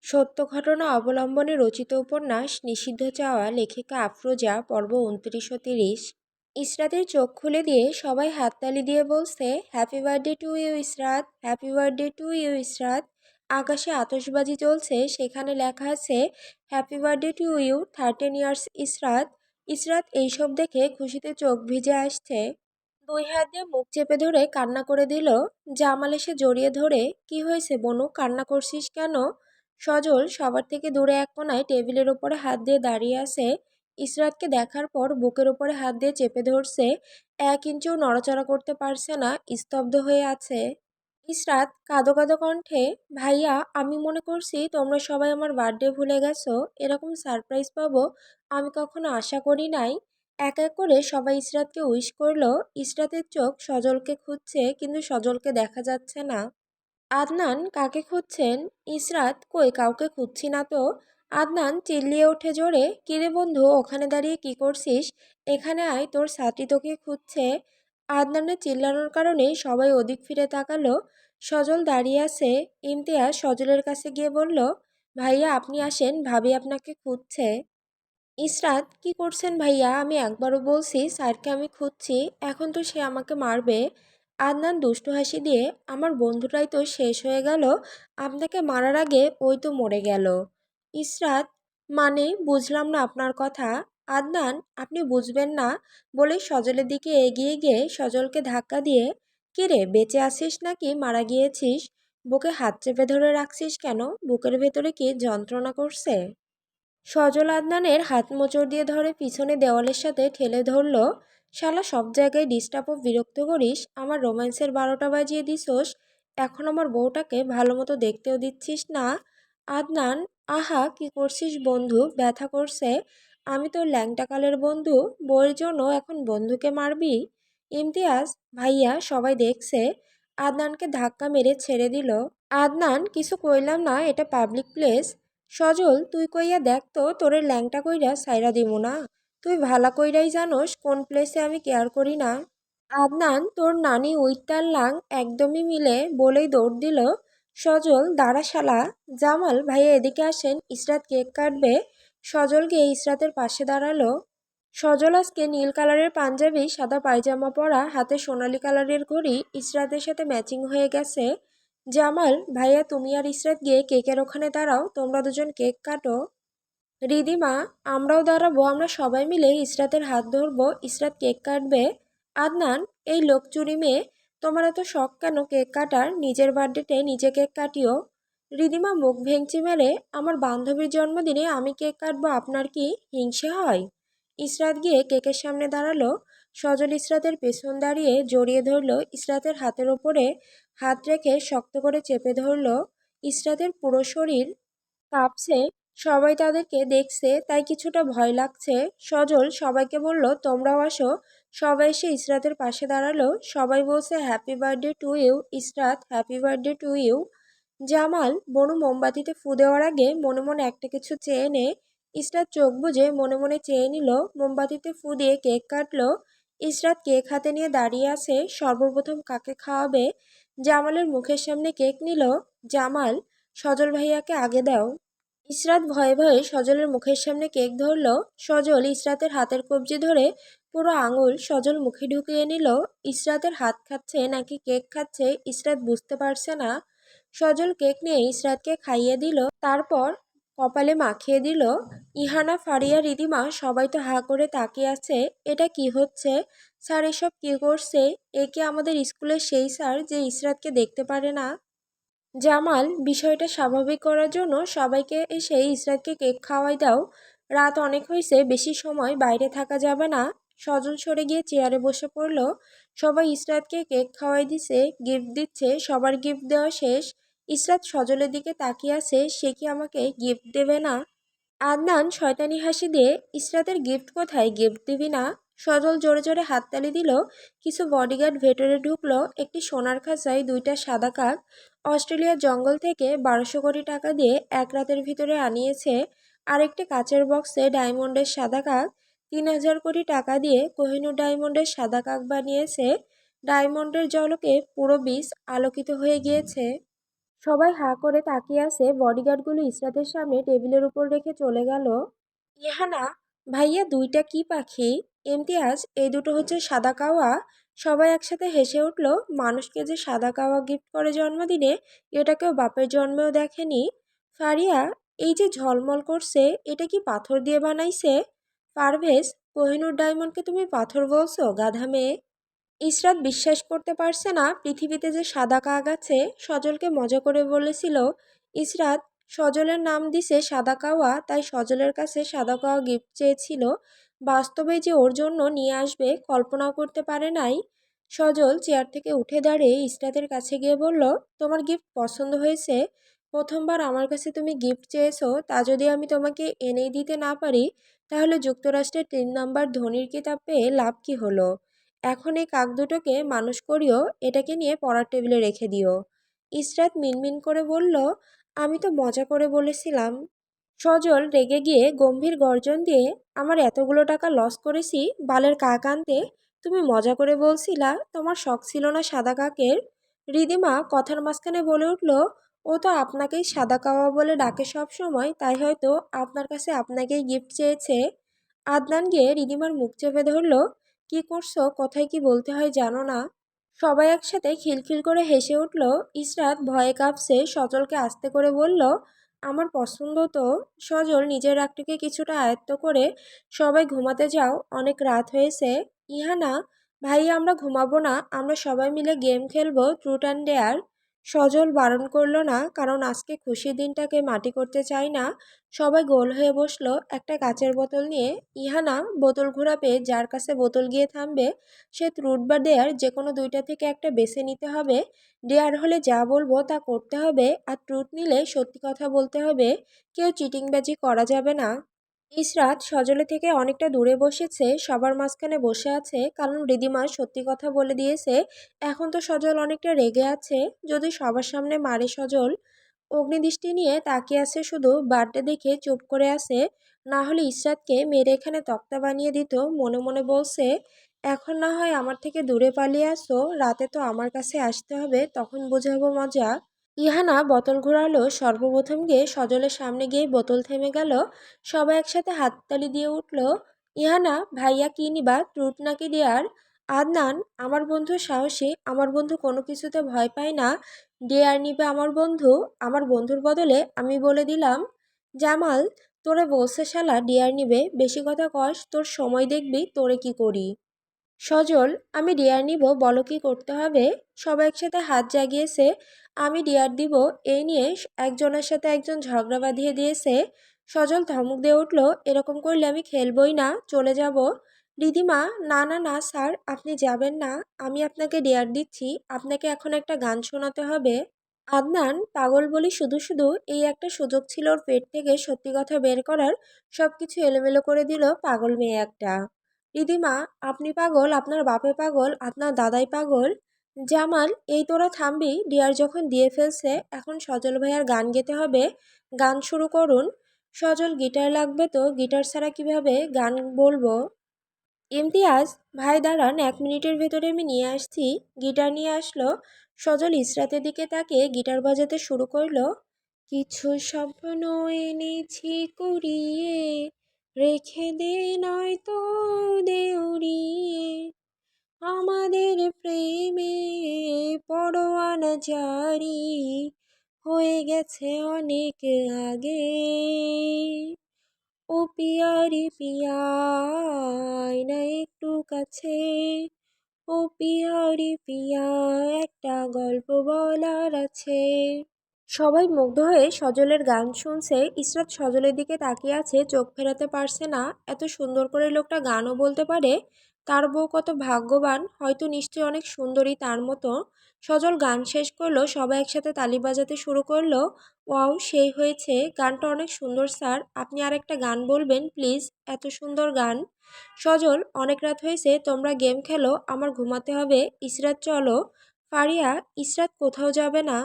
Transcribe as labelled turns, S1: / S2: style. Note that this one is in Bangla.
S1: সত্য ঘটনা অবলম্বনে রচিত উপন্যাস নিষিদ্ধ চাওয়া লেখিকা আফরোজা পর্ব ২৯-৩০। ইসরাতের চোখ খুলে দিয়ে সবাই হাততালি দিয়ে বলছে, happy birthday to you Israt, happy birthday to you Israt. আকাশে আতশবাজি চলছে, সেখানে লেখা আছে happy birthday to you 13 years Israt. Israt এইসব দেখে খুশিতে চোখ ভিজে আসছে। দুই হাত দিয়ে মুখ চেপে ধরে কান্না করে দিল। জামাল এসে জড়িয়ে ধরে, কি হয়েছে বনু, কান্না করছিস কেন? সজল সবার থেকে দূরে এক কোনায় টেবিলের ওপরে হাত দিয়ে দাঁড়িয়ে আছে। ইসরাতকে দেখার পর বুকের ওপরে হাত দিয়ে চেপে ধরছে। 1 ইঞ্চিও নড়াচড়া করতে পারছে না, স্তব্ধ হয়ে আছে। ইসরাত কাঁদো কাঁদো কণ্ঠে, ভাইয়া আমি মনে করছি তোমরা সবাই আমার বার্থডে ভুলে গেছো, এরকম সারপ্রাইজ পাবো আমি কখনো আশা করি নাই। এক এক করে সবাই ইসরাতকে উইশ করলো। ইসরাতের চোখ সজলকে খুঁজছে, কিন্তু সজলকে দেখা যাচ্ছে না। আদনান, কাকে খুঁজছেন? ইসরাত, কই কাউকে খুঁজছি না তো। আদনান চিল্লিয়ে ওঠে জোরে, কিরে বন্ধু ওখানে দাঁড়িয়ে কি করছিস? এখানে আয়, তোর ছাত্রী তোকে খুঁজছে। আদনানের চিল্লানোর কারণে সবাই ওদিক ফিরে তাকালো। সজল দাঁড়িয়ে আছে। ইমতিয়াজ সজলের কাছে গিয়ে বলল, ভাইয়া আপনি আসেন, ভাবি আপনাকে খুঁজছে। ইসরাত, কি করছেন ভাইয়া? আমি একবারও বলছি স্যারকে আমি খুঁজছি, এখন তো সে আমাকে মারবে। আদনান দুষ্টু হাসি দিয়ে, আমার বন্ধুটাই তো শেষ হয়ে গেল, আপনাকে মারার আগে ওই তো মরে গেল। ইসরাত, মানে বুঝলাম না আপনার কথা। আদনান, আপনি বুঝবেন না বলে সজলের দিকে এগিয়ে গিয়ে সজলকে ধাক্কা দিয়ে, কিরে বেঁচে আছিস নাকি মারা গিয়েছিস? বুকে হাত চেপে ধরে রাখছিস কেন? বুকের ভেতরে কি যন্ত্রণা করছে? সজল আদনানের হাত মোচড় দিয়ে ধরে পিছনে দেওয়ালের সাথে ঠেলে ধরল। শালা সব জায়গায় ডিস্টার্ব ও বিরক্ত করিস, আমার রোম্যান্সের 12টা বাজিয়ে দিছোস, এখন আমার বউটাকে ভালো মতো দেখতেও দিচ্ছিস না। আদনান, আহা কি করছিস বন্ধু, ব্যথা করছে। আমি তোর ল্যাংটাকালের বন্ধু, বউয়ের জন্য এখন বন্ধুকে মারবি? ইমতিয়াজ, ভাইয়া সবাই দেখছে। আদনানকে ধাক্কা মেরে ছেড়ে দিল। আদনান, কিছু কইলাম না, এটা পাবলিক প্লেস। সজল, তুই কইয়া দেখ তো, তোরে ল্যাংটা কইরা সাইরা দিমু না। তুই ভালা কইরাই জানোস কোন প্লেসে আমি কেয়ার করি না। আদনান, তোর নানি উইত্তার লাং একদমই মিলে বলেই দৌড় দিল। সজল, দাঁড়া শালা। জামাল ভাইয়া এদিকে আসেন, ইসরাত কেক কাটবে। সজল গিয়ে ইসরাতের পাশে দাঁড়ালো। সজল আজকে নীল কালারের পাঞ্জাবি, সাদা পায়জামা পরা, হাতে সোনালি কালারের ঘড়ি ইসরাতের সাথে ম্যাচিং হয়ে গেছে। জামাল ভাইয়া তুমি আর ইসরাত গিয়ে কেকের ওখানে দাঁড়াও, তোমরা দুজন কেক কাটো। রিদিমা, আমরাও দাঁড়াবো, আমরা সবাই মিলে ইসরাতের হাত ধরবো, ইসরাত কেক কাটবে। আদনান, এই লোক চুরি মেয়ে, তোমার এত শখ কেন কেক কাটার? নিজের বার্থডেতে নিজে কেক কাটিও। রিদিমা মুখ ভেঙচি মেরে, আমার বান্ধবীর জন্মদিনে আমি কেক কাটবো, আপনার কি হিংসে হয়? ইসরাত গিয়ে কেকের সামনে দাঁড়ালো। সজল ইসরাতের পেছন দাঁড়িয়ে জড়িয়ে ধরল, ইসরাতের হাতের ওপরে হাত রেখে শক্ত করে চেপে ধরল। ইসরাতের পুরো শরীর কাঁপছে। সবাই তাদেরকে দেখছে, তাই কিছুটা ভয় লাগছে। সজল সবাইকে বলল, তোমরাও আসো। সবাই এসে ইসরাতের পাশে দাঁড়ালো। সবাই বলছে, happy birthday to you Israt, happy birthday to you. Jamal, বনু মোমবাতিতে ফু দেওয়ার আগে মনে মনে একটা কিছু চেয়ে নে। ইসরাত চোখ বুজে মনে মনে চেয়ে নিল, মোমবাতিতে ফু দিয়ে কেক কাটলো। ইসরাত কেক হাতে নিয়ে দাঁড়িয়ে আছে, সর্বপ্রথম কাকে খাওয়াবে। জামালের মুখের সামনে কেক নিল। জামাল, সজল ভাইয়াকে আগে দাও। ইসরাত ভয়ে ভয়ে সজলের মুখের সামনে কেক ধরল। সজল ইসরাতের হাতের কবজি ধরে পুরো আঙুল সজল মুখে ঢুকিয়ে নিল। ইসরাতের হাত খাচ্ছে নাকি কেক খাচ্ছে ইসরাত বুঝতে পারছে না। সজল কেক নিয়ে ইসরাতকে খাইয়ে দিল, তারপর কপালে মাখিয়ে দিল। ইহানা, ফারিয়া, রিদিমা সবাই তো হা করে তাকিয়ে আছে। এটা কি হচ্ছে? স্যার এসব কি করছে? এ কি আমাদের স্কুলের সেই স্যার যে ইসরাতকে দেখতে পারে না? জামাল, বিষয়টা স্বাভাবিক করার জন্য সবাইকে এসে ইসরাতকে কেক খাওয়াই দাও। রাত অনেক হয়েছে, বেশি সময় বাইরে থাকা যাবে না। সজল সরে গিয়ে চেয়ারে বসে পড়ল। সবাই ইসরাতকে কেক খাওয়াই দিছে, গিফট দিচ্ছে, সবার গিফট দেওয়া শেষ। ইসরাত সজলের দিকে তাকিয়ে আছে, সে কি আমাকে গিফট দেবে না? আদনান শয়তানি হাসি দিয়ে, ইসরাতের গিফট কোথায়, গিফট দিবি না? সজল জোরে জোরে হাততালি দিল। কিছু বডিগার্ড ভেতরে ঢুকলো। একটি সোনার খাঁচায় 2টা সাদা কাক অস্ট্রেলিয়ার জঙ্গল থেকে 1200 কোটি টাকা দিয়ে এক রাতের ভিতরে আনিয়েছে। আরেকটি কাচের বক্সে ডায়মন্ডের সাদা কাক 3000 কোটি টাকা দিয়ে কোহিনূর ডায়মন্ডের সাদা কাক বানিয়েছে। ডায়মন্ডের ঝলকে পুরো বীজ আলোকিত হয়ে গিয়েছে। সবাই হাঁ করে তাকিয়ে আছে। বডিগার্ডগুলো ইসরাতের সামনে টেবিলের উপর রেখে চলে গেল। ইহানা, ভাইয়া দুইটা কি পাখি? ইমতিয়াজ, এই দুটো হচ্ছে সাদা কাওয়া। সবাই একসাথে হেসে উঠল। মানুষকে যে সাদা কাওয়া গিফট করে জন্মদিনে, এটা কেউ বাপের জন্মেও দেখেনি। ফারিয়া, এই যে ঝলমল করছে, এটা কি পাথর দিয়ে বানাইছে? পারভেজ, কোহিনূর ডায়মন্ডকে তুমি পাথর বলছো, গাধা মেয়ে? ইসরাত বিশ্বাস করতে পারছে না পৃথিবীতে যে সাদা কাক আছে। সজলকে মজা করে বলেছিল ইসরাত, সজলের নাম দিছে সাদা কাওয়া, তাই সজলের কাছে সাদা কাওয়া গিফট চেয়েছিল। বাস্তবে যে ওর জন্য নিয়ে আসবে কল্পনাও করতে পারে নাই। সজল চেয়ার থেকে উঠে দাঁড়িয়ে ইসরাতের কাছে গিয়ে বলল, তোমার গিফট পছন্দ হয়েছে? প্রথমবার আমার কাছে তুমি গিফট চেয়েছো, তা যদি আমি তোমাকে এনেই দিতে না পারি, তাহলে যুক্তরাষ্ট্রের 3 নাম্বার ধনীর কিতাব পেয়ে লাভ কি হলো? এখন এই কাক দুটোকে মানুষ করিও, এটাকে নিয়ে পড়ার টেবিলে রেখে দিও। ইসরাত মিনমিন করে বলল, আমি তো মজা করে বলেছিলাম। সজল রেগে গিয়ে গম্ভীর গর্জন দিয়ে, আমার এতগুলো টাকা লস করেছি বালের কাক আনতে, তুমি মজা করে বলছিলা তোমার শখ ছিল না সাদা কাকের? রিদিমা কথার মাঝখানে বলে উঠল, ও তো আপনাকেই সাদা কাওয়া বলে ডাকে সব সময়, তাই হয়তো আপনার কাছে আপনাকেই গিফট চেয়েছে। আদনান গিয়ে রিদিমার মুখ চেপে ধরল, কি করছো, কোথায় কি বলতে হয় জানো না? সবাই একসাথে খিলখিল করে হেসে উঠল। ইসরাত ভয়ে কাঁপছে সজলকে আস্তে করে বলল, আমার পছন্দ তো। সজল নিজের রাগটিকে কিছুটা আয়ত্ত করে, সবাই ঘুমাতে যাও, অনেক রাত হয়েছে। ইহানা, ভাই আমরা ঘুমাবো না, আমরা সবাই মিলে গেম খেলবো, ট্রুথ অ্যান্ড ডেয়ার। সজল বারণ করলো না, কারণ আজকে খুশির দিনটাকে মাটি করতে চায় না। সবাই গোল হয়ে বসলো একটা কাচের বোতল নিয়ে। ইহানা বোতল ঘোরাবে, যার কাছে বোতল গিয়ে থামবে সে ট্রুথ বা ডেয়ার যে কোনো দুইটা থেকে একটা বেছে নিতে হবে। ডেয়ার হলে যা বলবো তা করতে হবে, আর ট্রুথ নিলে সত্যি কথা বলতে হবে। কেউ চিটিংবাজি করা যাবে না। ইসরাত সজলে থেকে অনেকটা দূরে বসেছে, সবার মাঝখানে বসে আছে, কারণ রিদিমা সত্যি কথা বলে দিয়েছে। এখন তো সজল অনেকটা রেগে আছে, যদি সবার সামনে মারে সজল। অগ্নিদৃষ্টি নিয়ে তাকিয়ে আছে শুধু, বার্থডে দেখে চুপ করে আছে। না হলে ইসরাতকে মেরে এখানে তক্তা বানিয়ে দিত। মনে মনে বলছে, এখন না হয় আমার থেকে দূরে পালিয়ে আসো, রাতে তো আমার কাছে আসতে হবে, তখন বোঝাবো মজা। ইহানা বোতল ঘোরালো, সর্বপ্রথম গিয়ে সজলের সামনে গিয়ে বোতল থেমে গেল। সবাই একসাথে হাততালি দিয়ে উঠল। ইহানা, ভাইয়া কি নিবা, ট্রুথ নাকি ডেয়ার? আদনান, আমার বন্ধু সাহসী, আমার বন্ধু কোনো কিছুতে ভয় পায় না। ডেয়ার নিবে আমার বন্ধু, আমার বন্ধুর বদলে আমি বলে দিলাম। জামাল, তোরে বলছে শালা ডেয়ার নিবে, বেশি কথা কস, তোর সময় দেখবি তোরে কি করি। সজল, আমি ডিয়ার নিব, বলো কি করতে হবে? সবাই একসাথে হাত জাগিয়েছে। আমি ডিয়ার দিব, এই নিয়ে একজনের সাথে একজন ঝগড়া বাঁধিয়ে দিয়েছে। সজল ধমক দিয়ে উঠল, এরকম করলে আমি খেলবই না, চলে যাব। রিদিমা, না না না স্যার, আপনি যাবেন না, আমি আপনাকে ডিয়ার দিচ্ছি, আপনাকে এখন একটা গান শোনাতে হবে। আদনান, পাগল বলি শুধু শুধু, এই একটা সুযোগ ছিল ওর পেট থেকে সত্যি কথা বের করার, সবকিছু এলোমেলো করে দিল পাগল মেয়ে একটা। রিদিমা, আপনি পাগল, আপনার বাপে পাগল, আপনার দাদাই পাগল। জামাল, এই তোরা থামবি, ডিয়ার যখন দিয়ে ফেলছে এখন সজল ভাইয়ার গান গেতে হবে। গান শুরু করুন। সজল, গিটার লাগবে তো, গিটার ছাড়া কিভাবে গান বলবো? ইমতিয়াজ, ভাই দাঁড়ান, 1 মিনিটের ভেতরে আমি নিয়ে আসছি। গিটার নিয়ে আসলো। সজল ইসরাতের দিকে তাকিয়ে গিটার বাজাতে শুরু করলো। কিছু স্বপ্ন এনেছি কুড়িয়ে, রেখে দে নয়তো দে উড়িয়ে, আমাদের প্রেমে পরোয়ানা জারি হয়ে গেছে অনেক আগে। ও পিয়ারি পিয়া, আয় না একটু কাছে। ও পিয়ারি পিয়া, একটা গল্প বলার আছে। সবাই মুগ্ধ হয়ে সজলের গান শুনছে। ইসরাত সজলের দিকে তাকিয়ে আছে, চোখ ফেরাতে পারছে না। এত সুন্দর করে লোকটা গানও বলতে পারে। তার বউ কত ভাগ্যবান, হয়তো নিশ্চয়ই অনেক সুন্দরী তার মতো। সজল গান শেষ করলো, সবাই একসাথে তালি বাজাতে শুরু করলো। ওয়াও, সেই হয়েছে, গানটা অনেক সুন্দর স্যার, আপনি আর একটা গান বলবেন প্লিজ, এত সুন্দর গান। সজল, অনেক রাত হয়েছে, তোমরা গেম খেলো, আমার ঘুমাতে হবে। ইসরাত চলো। ফারিয়া, ইসরাত কোথাও যাবে না।